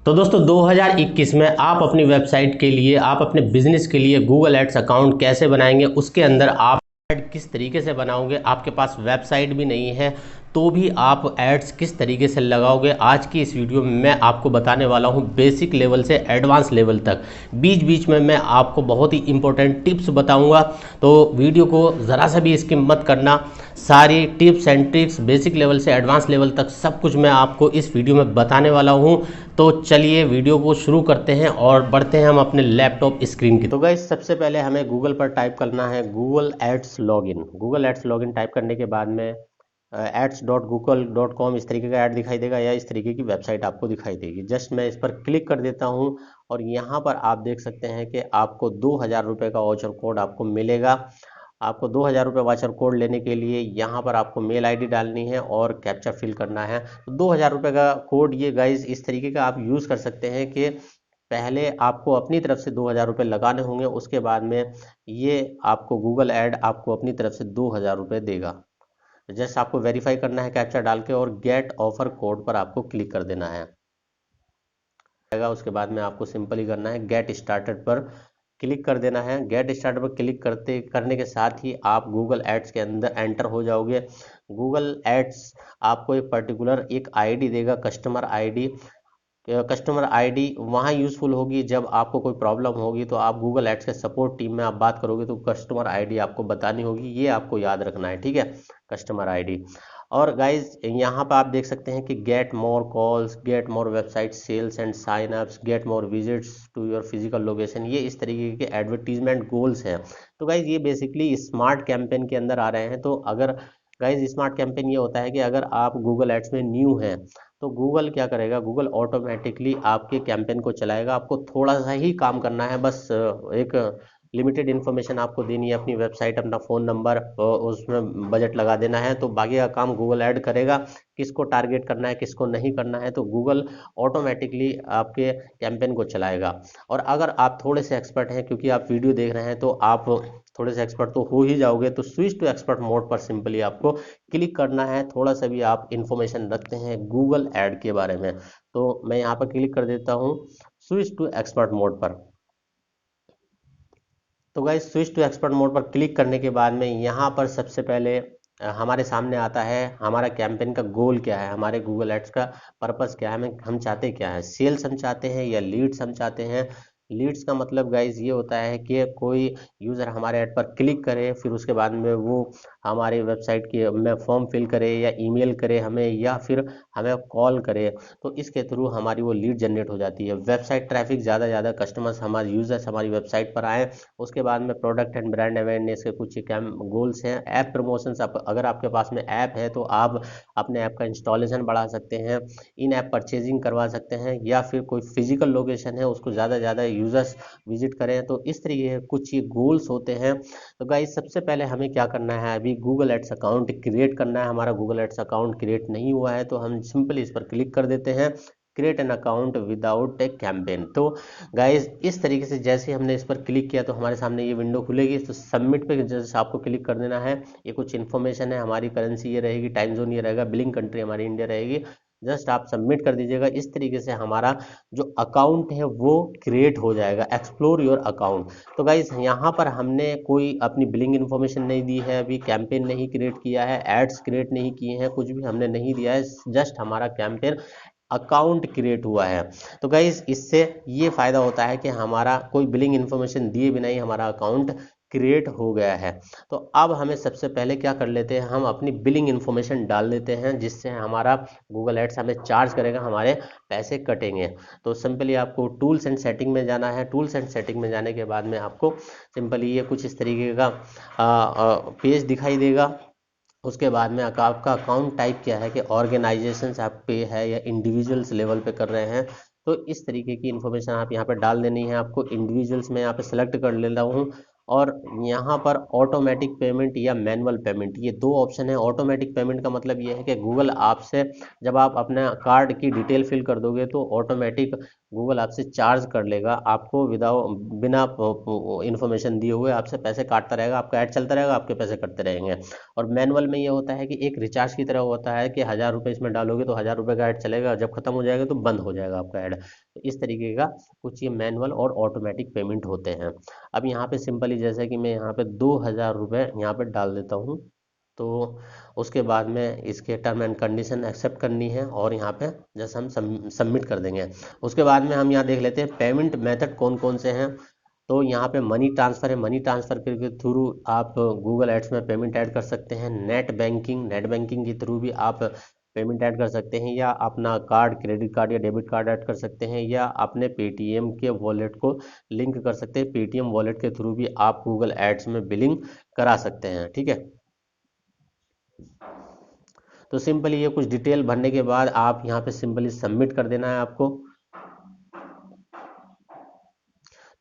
तो दोस्तों 2021 में आप अपनी वेबसाइट के लिए, आप अपने बिजनेस के लिए गूगल एड्स अकाउंट कैसे बनाएंगे, उसके अंदर आप ऐड किस तरीके से बनाओगे, आपके पास वेबसाइट भी नहीं है तो भी आप एड्स किस तरीके से लगाओगे, आज की इस वीडियो में मैं आपको बताने वाला हूं। बेसिक लेवल से एडवांस लेवल तक बीच बीच में मैं आपको बहुत ही इंपॉर्टेंट टिप्स बताऊंगा, तो वीडियो को ज़रा सा भी स्किप मत करना। सारी tips and tricks basic level से एडवांस लेवल तक सब कुछ मैं आपको इस वीडियो में बताने वाला हूं। तो चलिए वीडियो को शुरू करते हैं और बढ़ते हैं हम अपने लैपटॉप स्क्रीन की। तो गाइस सबसे पहले हमें गूगल पर टाइप करना है Google ads login. Google ads login type करने के बाद में ads.google.com इस तरीके का ऐड दिखाई देगा या इस तरीके की वेबसाइट आपको दिखाई देगी। जस्ट मैं इस पर क्लिक कर देता हूं और यहाँ पर आप देख सकते हैं कि आपको 2000 रुपये का वाउचर कोड आपको मिलेगा। आपको 2000 रुपये वाउचर कोड लेने के लिए यहाँ पर आपको मेल आईडी डालनी है और कैप्चा फिल करना है। तो 2000 रुपये का कोड ये गाइज इस तरीके का आप यूज़ कर सकते हैं कि पहले आपको अपनी तरफ से 2000 रुपये लगाने होंगे, उसके बाद में ये आपको गूगल ऐड आपको अपनी तरफ से 2000 रुपये देगा। जस्ट आपको वेरीफाई करना है कैप्चा डाल के और गेट ऑफर कोड पर आपको क्लिक कर देना है। उसके बाद में आपको सिंपल ही करना है गेट स्टार्टेड पर क्लिक कर देना है। गेट स्टार्टेड पर क्लिक करने के साथ ही आप गूगल एड्स के अंदर एंटर हो जाओगे। गूगल एड्स आपको एक पर्टिकुलर एक आईडी देगा, कस्टमर आईडी। कस्टमर आईडी वहाँ यूज़फुल होगी जब आपको कोई प्रॉब्लम होगी, तो आप गूगल एड्स के सपोर्ट टीम में आप बात करोगे तो कस्टमर आईडी आपको बतानी होगी, ये आपको याद रखना है, ठीक है, कस्टमर आईडी। और गाइज यहाँ पर आप देख सकते हैं कि get more calls, get more website sales and sign ups, get more visits to your physical location, ये इस तरीके के एडवर्टीजमेंट गोल्स हैं। तो गाइज ये बेसिकली स्मार्ट कैंपेन के अंदर आ रहे हैं। तो अगर गाइज स्मार्ट कैंपेन ये होता है कि अगर आप गूगल एड्स में न्यू हैं तो गूगल क्या करेगा, गूगल ऑटोमेटिकली आपके कैंपेन को चलाएगा। आपको थोड़ा सा ही काम करना है, बस एक लिमिटेड इन्फॉर्मेशन आपको देनी है, अपनी वेबसाइट, अपना फ़ोन नंबर, उसमें बजट लगा देना है, तो बाकी का काम गूगल ऐड करेगा। किसको टारगेट करना है, किसको नहीं करना है, तो गूगल ऑटोमेटिकली आपके कैंपेन को चलाएगा। और अगर आप थोड़े से एक्सपर्ट हैं, क्योंकि आप वीडियो देख रहे हैं तो आप थोड़े से एक्सपर्ट तो हो ही जाओगे, तो स्विच टू एक्सपर्ट मोड पर सिंपली आपको क्लिक करना है। थोड़ा सा भी आप इंफॉर्मेशन रखते हैं गूगल ऐड के बारे में, तो मैं यहाँ पर क्लिक कर देता हूँ स्विच टू एक्सपर्ट मोड पर। तो guys switch to expert mode पर क्लिक करने के बाद में यहाँ पर सबसे पहले हमारे सामने आता है हमारा कैंपेन का गोल क्या है, हमारे गूगल एड्स का पर्पस क्या है, हम चाहते क्या है, सेल्स हम चाहते हैं या लीड्स हम चाहते हैं। लीड्स का मतलब गाइज ये होता है कि कोई यूज़र हमारे ऐड पर क्लिक करे, फिर उसके बाद में वो हमारी वेबसाइट की में फॉर्म फिल करे या ईमेल करे हमें, या फिर हमें कॉल करे, तो इसके थ्रू हमारी वो लीड जनरेट हो जाती है। वेबसाइट ट्रैफिक ज़्यादा कस्टमर्स, हमारे यूजर्स हमारी वेबसाइट पर आए। उसके बाद में प्रोडक्ट एंड ब्रांड अवेयरनेस के कुछ कैम गोल्स हैं। ऐप प्रमोशंस, अगर आपके पास में ऐप है तो आप अपने ऐप का इंस्टॉलेशन बढ़ा सकते हैं, इन ऐप परचेजिंग करवा सकते हैं, या फिर कोई फिजिकल लोकेशन है उसको ज़्यादा यूजर्स विजिट करें, तो इस तरीके के कुछ ये गोल्स होते हैं। तो गाइस सबसे पहले हमें क्या करना है, अभी गूगल एड्स अकाउंट क्रिएट करना है। हमारा गूगल एड्स अकाउंट क्रिएट नहीं हुआ है तो हम सिंपली इस पर क्लिक कर देते हैं, create an account without A campaign. तो गाइज इस तरीके से जैसे हमने इस पर क्लिक किया तो हमारे सामने ये विंडो खुलेगी। तो सबमिट पे जैसे आपको क्लिक कर देना है। ये कुछ इन्फॉर्मेशन है, हमारी करेंसी ये रहेगी, टाइम जोन ये रहेगा, बिलिंग कंट्री हमारी इंडिया रहेगी। जस्ट आप सबमिट कर दीजिएगा। इस तरीके से हमारा जो अकाउंट है वो क्रिएट हो जाएगा, एक्सप्लोर योर अकाउंट। तो गाइज यहाँ पर हमने कोई अपनी बिलिंग इन्फॉर्मेशन नहीं दी है, अभी कैंपेन नहीं क्रिएट किया है, एड्स क्रिएट नहीं किए हैं, कुछ भी हमने नहीं दिया है, जस्ट हमारा कैंपेन अकाउंट क्रिएट हुआ है। तो गाइज इससे ये फ़ायदा होता है कि हमारा कोई बिलिंग इन्फॉर्मेशन दिए बिना ही हमारा अकाउंट क्रिएट हो गया है। तो अब हमें सबसे पहले क्या कर लेते हैं, हम अपनी बिलिंग इन्फॉर्मेशन डाल देते हैं, जिससे हमारा गूगल एड्स हमें चार्ज करेगा, हमारे पैसे कटेंगे। तो सिंपली आपको टूल्स एंड सेटिंग में जाना है। टूल्स एंड सेटिंग में जाने के बाद में आपको सिंपली ये कुछ इस तरीके का पेज दिखाई देगा। उसके बाद में आपका अकाउंट टाइप क्या है, कि ऑर्गेनाइजेशंस आप पे है या इंडिविजुअल्स लेवल पे कर रहे हैं, तो इस तरीके की इन्फॉर्मेशन आप यहाँ पे डाल देनी है आपको। इंडिविजुअल्स में यहाँ पे सेलेक्ट कर लेता हूँ, और यहाँ पर ऑटोमेटिक पेमेंट या मैनुअल पेमेंट, ये दो ऑप्शन है। ऑटोमेटिक पेमेंट का मतलब ये है कि गूगल आपसे, जब आप अपने कार्ड की डिटेल फिल कर दोगे तो ऑटोमेटिक गूगल आपसे चार्ज कर लेगा, आपको बिना इन्फॉर्मेशन दिए हुए आपसे पैसे काटता रहेगा, आपका ऐड चलता रहेगा, आपके पैसे कटते रहेंगे। और मैनुअल में ये होता है कि एक रिचार्ज की तरह होता है कि 1000 रुपये इसमें डालोगे तो 1000 रुपये का ऐड चलेगा, जब खत्म हो जाएगा तो बंद हो जाएगा आपका ऐड। तो इस तरीके का कुछ ये मैनुअल और ऑटोमेटिक पेमेंट होते हैं। अब यहाँ पे सिंपली जैसे कि मैं यहाँ पे 2000 रुपये यहाँ पे डाल देता हूँ, तो उसके बाद में इसके टर्म एंड कंडीशन एक्सेप्ट करनी है और यहाँ पे जैसे हम सबमिट कर देंगे। उसके बाद में हम यहाँ देख लेते हैं पेमेंट मेथड कौन कौन से हैं। तो यहाँ पे मनी ट्रांसफ़र है, मनी ट्रांसफ़र के थ्रू आप गूगल एड्स में पेमेंट ऐड कर सकते हैं। नेट बैंकिंग के थ्रू भी आप पेमेंट ऐड कर सकते हैं, या अपना कार्ड, क्रेडिट कार्ड या डेबिट कार्ड ऐड कर सकते हैं, या अपने पेटीएम के वॉलेट को लिंक कर सकते हैं। पेटीएम वॉलेट के थ्रू भी आप गूगल एड्स में बिलिंग करा सकते हैं। ठीक है, तो सिंपली ये कुछ डिटेल भरने के बाद आप यहाँ पे सिंपली सबमिट कर देना है आपको।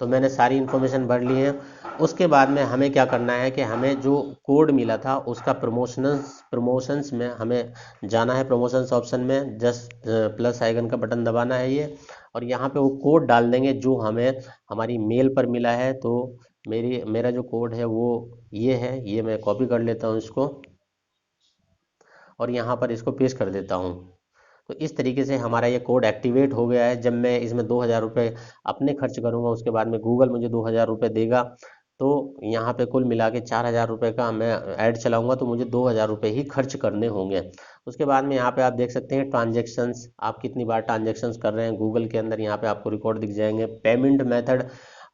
तो मैंने सारी इन्फॉर्मेशन भर ली है। उसके बाद में हमें क्या करना है कि हमें जो कोड मिला था उसका प्रमोशंस में हमें जाना है। प्रमोशंस ऑप्शन में जस्ट प्लस आइकन का बटन दबाना है ये, और यहाँ पे वो कोड डाल देंगे जो हमें हमारी मेल पर मिला है। तो मेरा जो कोड है वो ये है, ये मैं कॉपी कर लेता हूँ इसको और यहाँ पर इसको पेस्ट कर देता हूँ। तो इस तरीके से हमारा ये कोड एक्टिवेट हो गया है। जब मैं इसमें 2000 रुपये अपने खर्च करूँगा, उसके बाद में गूगल मुझे 2000 रुपये देगा। तो यहाँ पे कुल मिला के 4000 रुपये का मैं ऐड चलाऊंगा, तो मुझे 2000 रुपये ही खर्च करने होंगे। उसके बाद में यहाँ पे आप देख सकते हैं ट्रांजेक्शन्स, आप कितनी बार ट्रांजेक्शन्स कर रहे हैं गूगल के अंदर, यहाँ पे आपको रिकॉर्ड दिख जाएंगे। पेमेंट मेथड,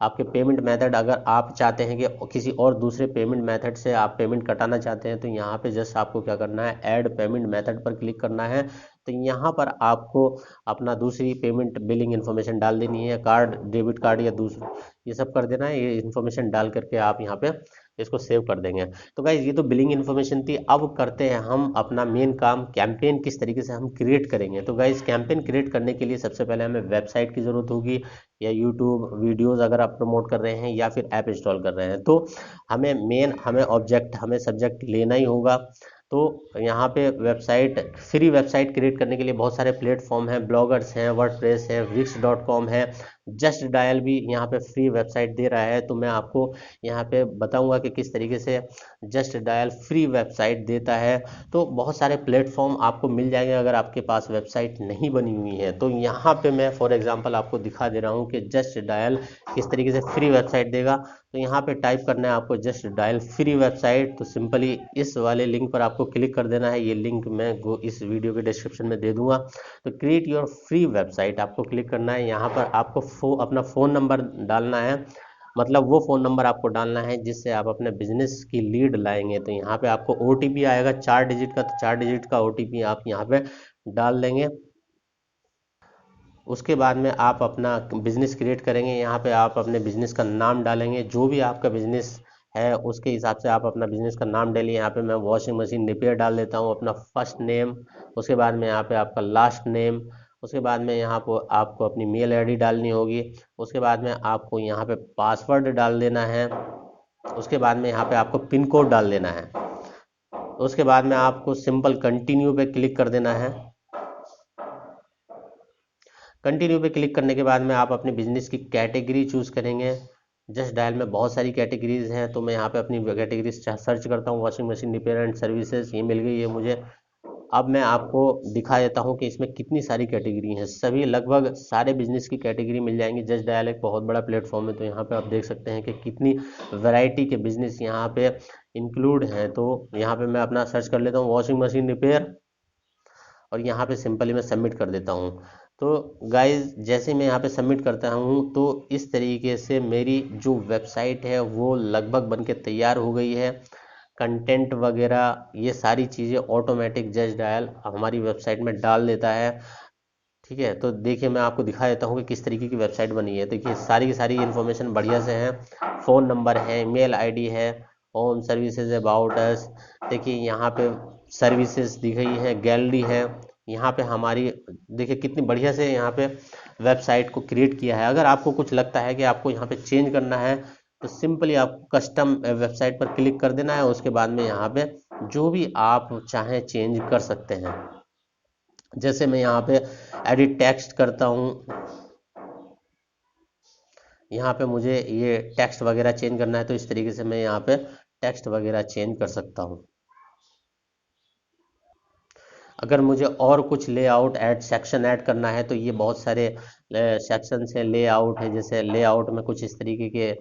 आपके पेमेंट मेथड अगर आप चाहते हैं कि किसी और दूसरे पेमेंट मेथड से आप पेमेंट कटाना चाहते हैं, तो यहाँ पे जस्ट आपको क्या करना है, ऐड पेमेंट मेथड पर क्लिक करना है। तो यहाँ पर आपको अपना दूसरी पेमेंट बिलिंग इन्फॉर्मेशन डाल देनी है, कार्ड, डेबिट कार्ड या दूसरा ये सब कर देना है। ये इन्फॉर्मेशन डाल करके आप यहाँ पे इसको सेव कर देंगे। तो गाइज ये तो बिलिंग इन्फॉर्मेशन थी। अब करते हैं हम अपना मेन काम, कैंपेन किस तरीके से हम क्रिएट करेंगे। तो गाइज कैंपेन क्रिएट करने के लिए सबसे पहले हमें वेबसाइट की ज़रूरत होगी, या यूट्यूब वीडियोज़ अगर आप प्रमोट कर रहे हैं, या फिर ऐप इंस्टॉल कर रहे हैं। तो हमें ऑब्जेक्ट, हमें सब्जेक्ट लेना ही होगा। तो यहाँ पे फ्री वेबसाइट क्रिएट करने के लिए बहुत सारे प्लेटफॉर्म हैं, ब्लॉगर्स हैं, वर्डप्रेस है, wix.com है, जस्ट डायल भी यहाँ पे फ्री वेबसाइट दे रहा है। तो मैं आपको यहाँ पे बताऊंगा कि किस तरीके से जस्ट डायल फ्री वेबसाइट देता है। तो बहुत सारे प्लेटफॉर्म आपको मिल जाएंगे अगर आपके पास वेबसाइट नहीं बनी हुई है। तो यहाँ पे मैं फॉर एग्जांपल आपको दिखा दे रहा हूँ कि जस्ट डायल किस तरीके से फ्री वेबसाइट देगा। तो यहाँ पे टाइप करना है आपको जस्ट डायल फ्री वेबसाइट। तो सिंपली इस वाले लिंक पर आपको क्लिक कर देना है। ये लिंक मैं इस वीडियो के डिस्क्रिप्शन में दे दूंगा। तो क्रिएट योर फ्री वेबसाइट आपको क्लिक करना है। यहाँ पर आपको अपना फ़ोन नंबर डालना है, मतलब वो फ़ोन नंबर आपको डालना है जिससे आप अपने बिजनेस की लीड लाएंगे। तो यहाँ पे आपको ओटीपी आएगा 4 डिजिट का, तो 4 डिजिट का ओटीपी आप यहाँ पे डाल देंगे। उसके बाद में आप अपना बिजनेस क्रिएट करेंगे। यहाँ पे आप अपने बिजनेस का नाम डालेंगे, जो भी आपका बिजनेस है उसके हिसाब से आप अपना बिजनेस का नाम डालिए। यहाँ पे मैं वॉशिंग मशीन रिपेयर डाल देता हूँ, अपना फर्स्ट नेम। उसके बाद में यहाँ पे आपका लास्ट नेम। उसके बाद में यहाँ पर आपको अपनी मेल आईडी डालनी होगी। उसके बाद में आपको यहाँ पे पासवर्ड डाल देना है। उसके बाद में यहाँ पे आपको पिन कोड डाल देना है। उसके बाद में आपको सिंपल कंटिन्यू पे क्लिक कर देना है। कंटिन्यू पे क्लिक करने के बाद में आप अपने बिजनेस की कैटेगरी चूज करेंगे। जस्ट डायल में बहुत सारी कैटेगरीज हैं, तो मैं यहाँ पे अपनी कैटेगरीज सर्च करता हूँ। Washing machine repair and services, ये मिल गई है मुझे। अब मैं आपको दिखा देता हूँ कि इसमें कितनी सारी कैटेगरी हैं। सभी लगभग सारे बिजनेस की कैटेगरी मिल जाएंगी। जस्ट डायल एक बहुत बड़ा प्लेटफॉर्म है, तो यहाँ पे आप देख सकते हैं कि कितनी वैरायटी के बिजनेस यहाँ पे इंक्लूड हैं। तो यहाँ पे मैं अपना सर्च कर लेता हूँ वॉशिंग मशीन रिपेयर, और यहाँ पे सिंपली मैं सबमिट कर देता हूँ। तो गाइज जैसे मैं यहाँ पे सबमिट करता हूँ, तो इस तरीके से मेरी जो वेबसाइट है वो लगभग बन के तैयार हो गई है। कंटेंट वगैरह ये सारी चीज़ें ऑटोमेटिक जस्ट डायल हमारी वेबसाइट में डाल देता है। ठीक है, तो देखिए मैं आपको दिखा देता हूँ कि किस तरीके की वेबसाइट बनी है। देखिए सारी की सारी इन्फॉर्मेशन बढ़िया से है, फ़ोन नंबर है, ईमेल आईडी है, होम सर्विसेज, अबाउट अस। देखिए यहाँ पे सर्विसेज दी गई है, गैलरी है। यहाँ पे हमारी देखिए कितनी बढ़िया से यहाँ पे वेबसाइट को क्रिएट किया है। अगर आपको कुछ लगता है कि आपको यहाँ पे चेंज करना है, तो सिंपली आपको कस्टम वेबसाइट पर क्लिक कर देना है। उसके बाद में यहाँ पे जो भी आप चाहें चेंज कर सकते हैं। जैसे मैं यहाँ पे एडिट टेक्स्ट करता हूँ, यहाँ पे मुझे ये टेक्स्ट वगैरह चेंज करना है, तो इस तरीके से मैं यहाँ पे टेक्स्ट वगैरह चेंज कर सकता हूँ। अगर मुझे और कुछ लेआउट ऐड सेक्शन ऐड करना है तो ये बहुत सारे सेक्शन है, लेआउट है, जैसे लेआउट में कुछ इस तरीके के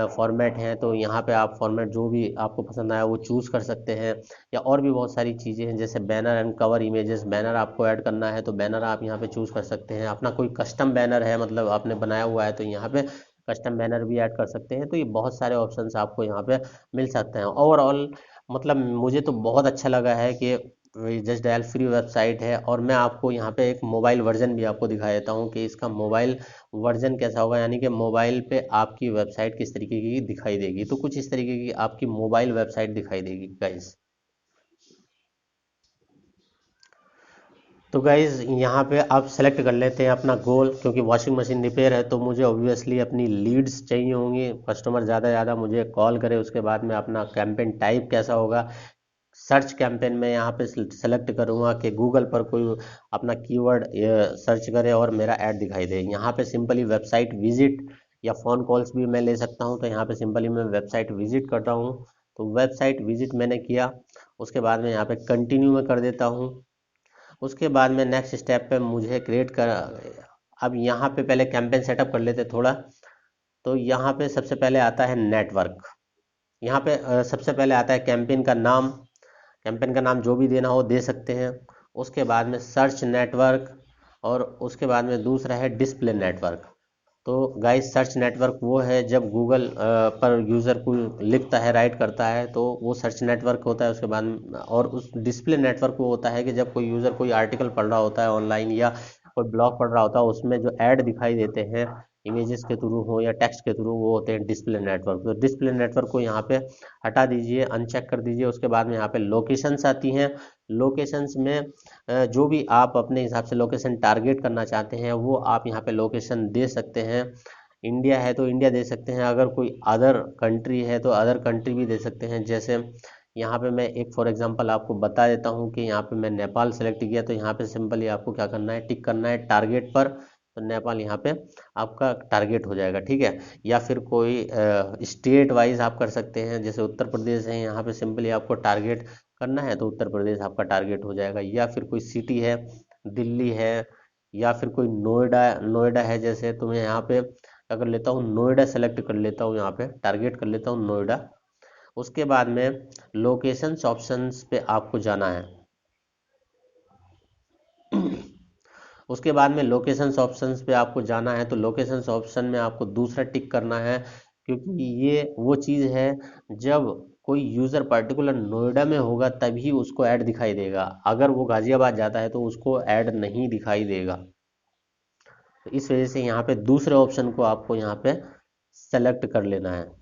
फॉर्मेट हैं, तो यहाँ पे आप फॉर्मेट जो भी आपको पसंद आया वो चूज़ कर सकते हैं। या और भी बहुत सारी चीज़ें हैं, जैसे banner and cover images, banner आपको ऐड करना है तो बैनर आप यहाँ पे चूज़ कर सकते हैं। अपना कोई कस्टम बैनर है, मतलब आपने बनाया हुआ है, तो यहाँ पे कस्टम बैनर भी ऐड कर सकते हैं। तो ये बहुत सारे ऑप्शंस आपको यहाँ पे मिल सकते हैं। ओवरऑल मतलब मुझे तो बहुत अच्छा लगा है कि जस्ट डायल फ्री वेबसाइट है। और मैं आपको यहाँ पे एक मोबाइल वर्जन भी आपको दिखा देता हूँ कि इसका मोबाइल वर्जन कैसा होगा, यानी कि मोबाइल पे आपकी वेबसाइट किस तरीके की दिखाई देगी। तो कुछ इस तरीके की आपकी मोबाइल वेबसाइट दिखाई देगी गाइस। तो गाइज यहाँ पे आप सेलेक्ट कर लेते हैं अपना गोल, क्योंकि वॉशिंग मशीन रिपेयर है तो मुझे ऑब्वियसली अपनी लीड्स चाहिए होंगी, कस्टमर ज़्यादा ज़्यादा मुझे कॉल करे। उसके बाद में अपना कैंपेन टाइप कैसा होगा, सर्च कैंपेन में यहाँ पे सेलेक्ट करूँगा कि गूगल पर कोई अपना कीवर्ड सर्च करे और मेरा ऐड दिखाई दे। यहाँ पे सिंपली वेबसाइट विजिट या फ़ोन कॉल्स भी मैं ले सकता हूँ, तो यहाँ पे सिंपली मैं वेबसाइट विजिट करता हूँ। तो वेबसाइट विजिट मैंने किया, उसके बाद में यहाँ पे कंटिन्यू में कर देता हूँ। उसके बाद में नेक्स्ट स्टेप पे मुझे क्रिएट कर, अब यहाँ पे पहले कैंपेन सेटअप कर लेते थोड़ा। तो यहाँ पे सबसे पहले आता है नेटवर्क। यहाँ पे सबसे पहले आता है कैंपेन का नाम, कैंपेन का नाम जो भी देना हो दे सकते हैं। उसके बाद में सर्च नेटवर्क, और उसके बाद में दूसरा है डिस्प्ले नेटवर्क। तो गाइस सर्च नेटवर्क वो है जब गूगल पर यूज़र को लिखता है, राइट करता है, तो वो सर्च नेटवर्क होता है। उसके बाद और उस डिस्प्ले नेटवर्क वो होता है कि जब कोई यूज़र कोई आर्टिकल पढ़ रहा होता है ऑनलाइन, या कोई ब्लॉग पढ़ रहा होता है, उसमें जो ऐड दिखाई देते हैं इमेजेस के थ्रू हो या टेक्स्ट के थ्रू, वो होते हैं डिस्प्ले नेटवर्क। तो डिस्प्ले नेटवर्क को यहाँ पे हटा दीजिए, अनचेक कर दीजिए। उसके बाद में यहाँ पे लोकेशंस आती हैं। लोकेशंस में जो भी आप अपने हिसाब से लोकेशन टारगेट करना चाहते हैं वो आप यहाँ पे लोकेशन दे सकते हैं। इंडिया है तो इंडिया दे सकते हैं, अगर कोई अदर कंट्री है तो अदर कंट्री भी दे सकते हैं। जैसे यहाँ पे मैं एक फॉर एग्जांपल आपको बता देता हूँ कि यहाँ पे मैं नेपाल सेलेक्ट किया, तो यहाँ पे सिंपली आपको क्या करना है, टिक करना है टारगेट पर। तो नेपाल यहाँ पे आपका टारगेट हो जाएगा, ठीक है। या फिर कोई स्टेट वाइज आप कर सकते हैं, जैसे उत्तर प्रदेश है, यहाँ पे सिंपली आपको टारगेट करना है तो उत्तर प्रदेश आपका टारगेट हो जाएगा। या फिर कोई सिटी है, दिल्ली है, या फिर कोई नोएडा, नोएडा है, जैसे तो मैं यहाँ पे क्या कर लेता हूँ, नोएडा सेलेक्ट कर लेता हूँ, यहाँ पे टारगेट कर लेता हूँ नोएडा। उसके बाद में लोकेशंस ऑप्शंस पे आपको जाना है। उसके बाद में लोकेशंस ऑप्शंस पे आपको जाना है, तो लोकेशंस ऑप्शन में आपको दूसरा टिक करना है, क्योंकि ये वो चीज़ है जब कोई यूज़र पर्टिकुलर नोएडा में होगा तभी उसको ऐड दिखाई देगा। अगर वो गाजियाबाद जाता है तो उसको ऐड नहीं दिखाई देगा। तो इस वजह से यहाँ पे दूसरे ऑप्शन को आपको यहाँ पे सेलेक्ट कर लेना है।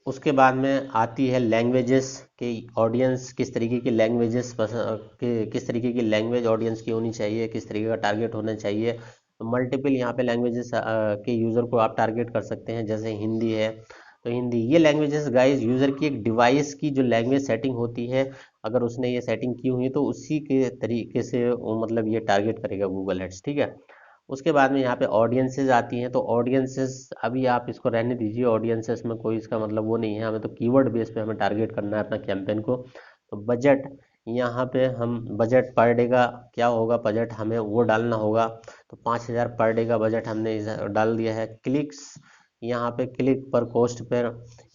उसके बाद में आती है लैंग्वेजेस के, ऑडियंस किस तरीके की लैंग्वेजेस किस तरीके की लैंग्वेज ऑडियंस की होनी चाहिए, किस तरीके का टारगेट होना चाहिए। तो मल्टीपल यहाँ पे लैंग्वेजेस के यूज़र को आप टारगेट कर सकते हैं, जैसे हिंदी है तो हिंदी। ये लैंग्वेजेस गाइस यूज़र की एक डिवाइस की जो लैंग्वेज सेटिंग होती है, अगर उसने ये सेटिंग की हुई है तो उसी के तरीके से मतलब ये टारगेट करेगा गूगल एड्स, ठीक है। उसके बाद में यहाँ पे ऑडियंसेस आती हैं, तो ऑडियंसेस अभी आप इसको रहने दीजिए, ऑडियंसेस में कोई इसका मतलब वो नहीं है, हमें तो कीवर्ड बेस पे हमें टारगेट करना है अपना कैंपेन को। तो बजट, यहाँ पे हम बजट पर डे का क्या होगा, बजट हमें वो डालना होगा। तो 5,000 पर डे का बजट हमने डाल दिया है। क्लिक्स, यहाँ पे क्लिक पर कॉस्ट पर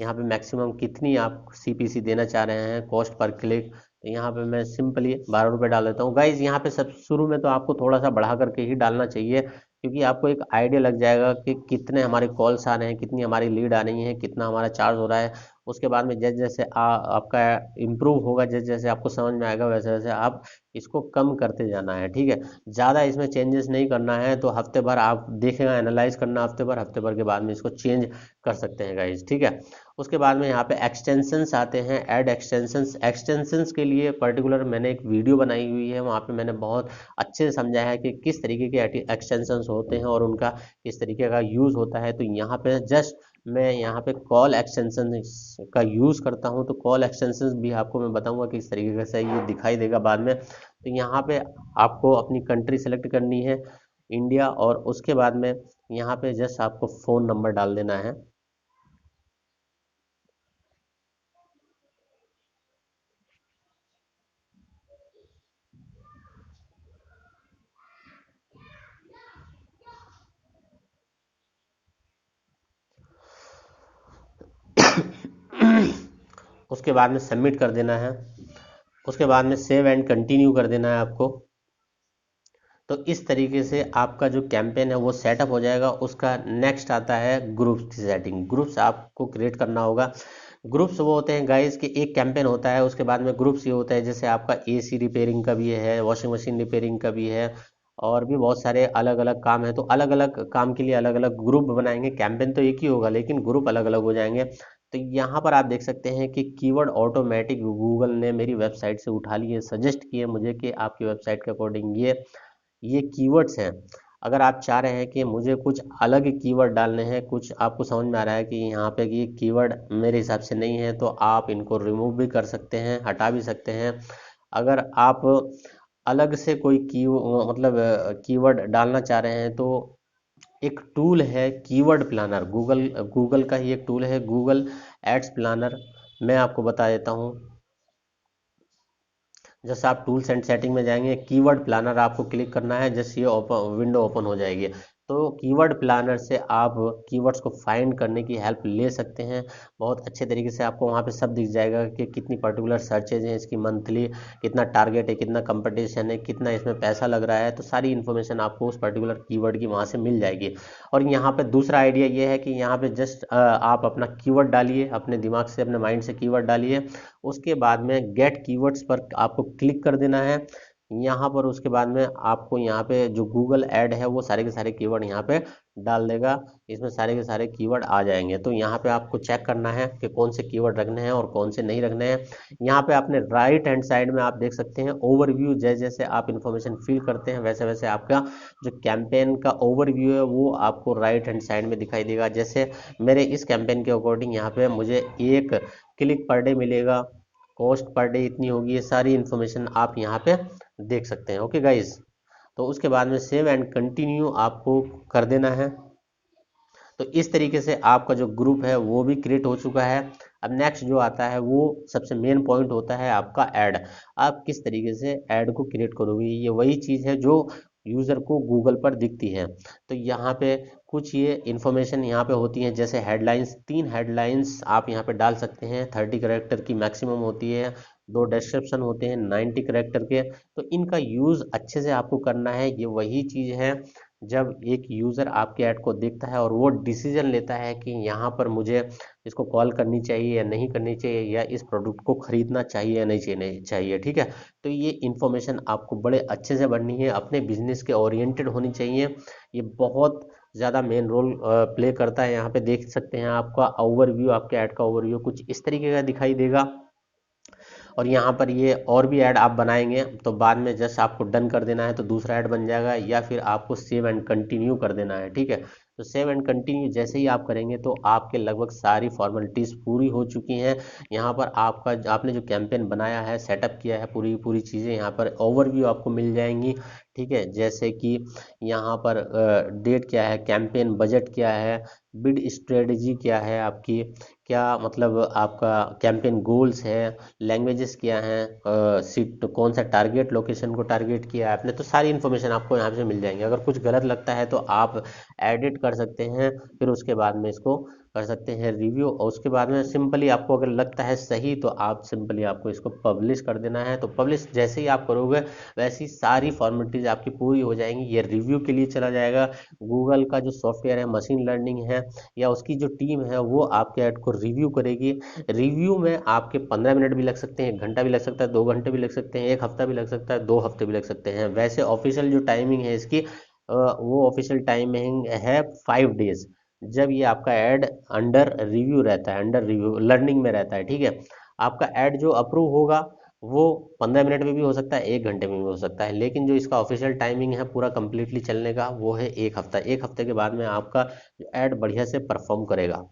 यहाँ पे मैक्सिमम कितनी आप सीपीसी देना चाह रहे हैं, कॉस्ट पर क्लिक। तो यहाँ पे मैं सिंपली 12 रुपये डाल देता हूँ। गाइज यहाँ पे सब शुरू में तो आपको थोड़ा सा बढ़ा करके ही डालना चाहिए, क्योंकि आपको एक आइडिया लग जाएगा कि कितने हमारे कॉल्स आ रहे हैं, कितनी हमारी लीड आ रही है, कितना हमारा चार्ज हो रहा है। उसके बाद में जैसे जैसे आपका इम्प्रूव होगा, जैसे जैसे आपको समझ में आएगा, वैसे वैसे आप इसको कम करते जाना है, ठीक है। ज़्यादा इसमें चेंजेस नहीं करना है, तो हफ्ते भर आप देखेगा, एनालाइज करना हफ्ते भर के बाद में इसको चेंज कर सकते हैं गाइज, ठीक है। उसके बाद में यहाँ पे एक्सटेंशंस आते हैं, ऐड एक्सटेंशंस। एक्सटेंशंस के लिए पर्टिकुलर मैंने एक वीडियो बनाई हुई है, वहाँ पे मैंने बहुत अच्छे से समझाया है कि किस तरीके के एक्सटेंशंस होते हैं और उनका किस तरीके का यूज़ होता है। तो यहाँ पे जस्ट मैं यहाँ पे कॉल एक्सटेंशन का यूज़ करता हूँ, तो कॉल एक्सटेंशंस भी आपको मैं बताऊंगा किस तरीके से ये दिखाई देगा बाद में। तो यहाँ पे आपको अपनी कंट्री सेलेक्ट करनी है, इंडिया, और उसके बाद में यहाँ पे जस्ट आपको फ़ोन नंबर डाल देना है। उसके बाद में सबमिट कर देना है। उसके बाद में सेव एंड कंटिन्यू कर देना है आपको। तो इस तरीके से आपका जो कैंपेन है वो सेटअप हो जाएगा। उसका नेक्स्ट आता है ग्रुप्स की सेटिंग। ग्रुप्स आपको क्रिएट करना होगा। ग्रुप्स वो होते हैं गाइस कि एक कैंपेन होता है, उसके बाद में ग्रुप्स ये होता है जैसे आपका एसी रिपेयरिंग का भी है, वॉशिंग मशीन रिपेयरिंग का भी है, और भी बहुत सारे अलग अलग काम है। तो अलग अलग काम के लिए अलग अलग ग्रुप बनाएंगे। कैंपेन तो एक ही होगा लेकिन ग्रुप अलग अलग हो जाएंगे। तो यहाँ पर आप देख सकते हैं कि कीवर्ड ऑटोमेटिक गूगल ने मेरी वेबसाइट से उठा लिए, सजेस्ट किए मुझे कि आपकी वेबसाइट के अकॉर्डिंग ये कीवर्ड्स हैं। अगर आप चाह रहे हैं कि मुझे कुछ अलग कीवर्ड डालने हैं, कुछ आपको समझ में आ रहा है कि यहाँ पे ये कीवर्ड मेरे हिसाब से नहीं है, तो आप इनको रिमूव भी कर सकते हैं, हटा भी सकते हैं। अगर आप अलग से कोई मतलब कीवर्ड डालना चाह रहे हैं तो एक टूल है कीवर्ड प्लानर। गूगल गूगल का ही एक टूल है, गूगल एड्स प्लानर। मैं आपको बता देता हूँ। जैसे आप टूल्स एंड सेटिंग में जाएंगे, कीवर्ड प्लानर आपको क्लिक करना है, जैसे ये ओपन विंडो ओपन हो जाएगी। तो कीवर्ड प्लानर से आप कीवर्ड्स को फाइंड करने की हेल्प ले सकते हैं। बहुत अच्छे तरीके से आपको वहाँ पे सब दिख जाएगा कि कितनी पर्टिकुलर सर्चेज हैं इसकी मंथली, कितना टारगेट है, कितना कंपटीशन है, कितना इसमें पैसा लग रहा है। तो सारी इन्फॉर्मेशन आपको उस पर्टिकुलर कीवर्ड की वहाँ से मिल जाएगी। और यहाँ पे दूसरा आइडिया ये है कि यहाँ पे जस्ट आप अपना कीवर्ड डालिए, अपने दिमाग से, अपने माइंड से कीवर्ड डालिए। उसके बाद में गेट कीवर्ड्स पर आपको क्लिक कर देना है। यहाँ पर उसके बाद में आपको यहाँ पे जो गूगल ऐड है वो सारे के सारे कीवर्ड यहाँ पे डाल देगा। इसमें सारे के सारे कीवर्ड आ जाएंगे। तो यहाँ पे आपको चेक करना है कि कौन से कीवर्ड रखने हैं और कौन से नहीं रखने हैं। यहाँ पे आपने राइट हैंड साइड में आप देख सकते हैं ओवरव्यू। जैसे जैसे आप इंफॉर्मेशन फिल करते हैं वैसे वैसे आपका जो कैंपेन का ओवरव्यू है वो आपको राइट हैंड साइड में दिखाई देगा। जैसे मेरे इस कैंपेन के अकॉर्डिंग यहाँ पे मुझे एक क्लिक पर डे मिलेगा, कॉस्ट पर डे इतनी होगी, ये सारी इन्फॉर्मेशन आप यहाँ पे देख सकते हैं। ओके गाइस, तो उसके बाद में सेव एंड कंटिन्यू आपको कर देना है। तो इस तरीके से आपका जो ग्रुप है वो भी क्रिएट हो चुका है। अब नेक्स्ट जो आता है वो सबसे मेन पॉइंट होता है आपका ऐड। आप किस तरीके से ऐड को क्रिएट करोगे, ये वही चीज़ है जो यूज़र को गूगल पर दिखती है। तो यहाँ पे कुछ ये इन्फॉर्मेशन यहाँ पे होती है, जैसे हेडलाइंस। 3 हेडलाइंस आप यहाँ पे डाल सकते हैं, 30 करेक्टर की मैक्सिमम होती है। 2 डिस्क्रिप्शन होते हैं 90 करेक्टर के। तो इनका यूज़ अच्छे से आपको करना है। ये वही चीज़ है जब एक यूज़र आपके ऐड को देखता है और वो डिसीजन लेता है कि यहाँ पर मुझे इसको कॉल करनी चाहिए या नहीं करनी चाहिए, या इस प्रोडक्ट को खरीदना चाहिए या नहीं चाहिए। ठीक है, तो ये इन्फॉर्मेशन आपको बड़े अच्छे से बननी है, अपने बिजनेस के ओरिएंटेड होनी चाहिए। ये बहुत ज़्यादा मेन रोल प्ले करता है। यहाँ पे देख सकते हैं आपका ओवरव्यू, आपके ऐड का ओवरव्यू कुछ इस तरीके का दिखाई देगा। और यहाँ पर ये और भी ऐड आप बनाएंगे तो बाद में जस्ट आपको डन कर देना है तो दूसरा ऐड बन जाएगा, या फिर आपको सेव एंड कंटिन्यू कर देना है। ठीक है, तो सेव एंड कंटिन्यू जैसे ही आप करेंगे तो आपके लगभग सारी फॉर्मेलिटीज़ पूरी हो चुकी हैं। यहाँ पर आपका आपने जो कैंपेन बनाया है, सेटअप किया है, पूरी पूरी चीज़ें यहाँ पर ओवरव्यू आपको मिल जाएंगी। ठीक है, जैसे कि यहाँ पर डेट क्या है, कैंपेन बजट क्या है, बिड स्ट्रेटजी क्या है आपकी, क्या मतलब आपका कैंपेन गोल्स है, लैंग्वेजेस क्या हैं, सीट कौन सा टारगेट लोकेशन को टारगेट किया है आपने। तो सारी इन्फॉर्मेशन आपको यहाँ से मिल जाएंगे। अगर कुछ गलत लगता है तो आप एडिट कर सकते हैं, फिर उसके बाद में इसको कर सकते हैं रिव्यू, और उसके बाद में सिंपली आपको अगर लगता है सही तो आप सिंपली आपको इसको पब्लिश कर देना है। तो पब्लिश जैसे ही आप करोगे वैसी सारी फॉर्मेलिटीज आपकी पूरी हो जाएंगी। ये रिव्यू के लिए चला जाएगा। गूगल का जो सॉफ्टवेयर है, मशीन लर्निंग है, या उसकी जो टीम है वो आपके ऐड को रिव्यू करेगी। रिव्यू में आपके 15 मिनट भी लग सकते हैं, 1 घंटा भी लग सकता है, 2 घंटे भी लग सकते हैं, 1 हफ्ता भी लग सकता है, 2 हफ्ते भी लग सकते हैं। वैसे ऑफिशियल जो टाइमिंग है इसकी, वो ऑफिशियल टाइमिंग है 5 डेज। जब ये आपका ऐड अंडर रिव्यू रहता है, अंडर रिव्यू लर्निंग में रहता है। ठीक है, आपका ऐड जो अप्रूव होगा वो 15 मिनट में भी हो सकता है, 1 घंटे में भी हो सकता है, लेकिन जो इसका ऑफिशियल टाइमिंग है पूरा कंप्लीटली चलने का वो है 1 हफ्ता। 1 हफ्ते के बाद में आपका ऐड बढ़िया से परफॉर्म करेगा।